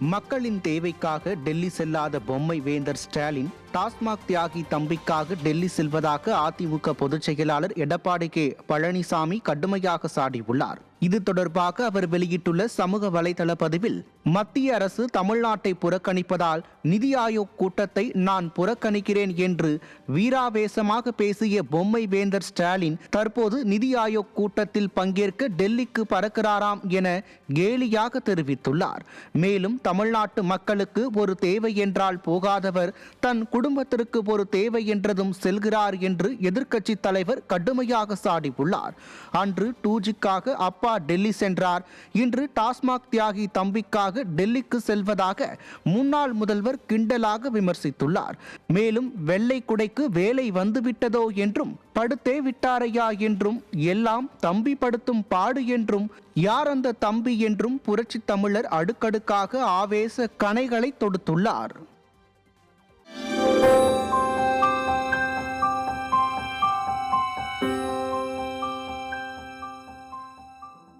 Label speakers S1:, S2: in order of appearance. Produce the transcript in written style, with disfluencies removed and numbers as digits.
S1: மக்களின் தேவைக்காக டெல்லி செல்லாத பொம்மை வேந்தர் ஸ்டாலின் டாஸ்மாக் தியாகி தம்பிக்காக டெல்லி செல்வதாக அதிமுக பொதுச் செயலாளர் எடப்பாடி கே பழனிசாமி கடுமையாக சாடியுள்ளார். இது தொடர்பாக அவர் வெளியிட்டுள்ள சமூக வலைதள பதிவில், மத்திய அரசு தமிழ்நாட்டை புறக்கணிப்பதால் நிதி ஆயோக் கூட்டத்தை நான் புறக்கணிக்கிறேன் என்று வீராவேசமாக பேசிய பொம்மை வேந்தர் ஸ்டாலின் தற்போது நிதி ஆயோக் கூட்டத்தில் பங்கேற்க டெல்லிக்கு பறக்கிறாராம் என கேலியாக தெரிவித்துள்ளார். மேலும் தமிழ்நாட்டு மக்களுக்கு ஒரு தேவை என்றால் போகாதவர் தன் குடும்பத்திற்கு ஒரு தேவை என்றதும் செல்கிறார் என்று எதிர்க்கட்சி தலைவர் கடுமையாக சாடியுள்ளார். அன்று 2Gக்காக அப்பா டெல்லி சென்றார், இன்று டாஸ்மாக் தியாகி தம்பிக்காக டெல்லிக்கு செல்வதாக முன்னாள் முதல்வர் கிண்டலாக விமர்சித்துள்ளார். மேலும் வெள்ளை குடைக்கு வேலை வந்துவிட்டதோ என்றும், படுத்தே விட்டாரையா என்றும், எல்லாம் தம்பி படுத்தும் பாடு என்றும், யார் அந்த தம்பி என்றும் புரட்சி தமிழர் அடுக்கடுக்காக ஆவேச கணைகளை தொடுத்துள்ளார்.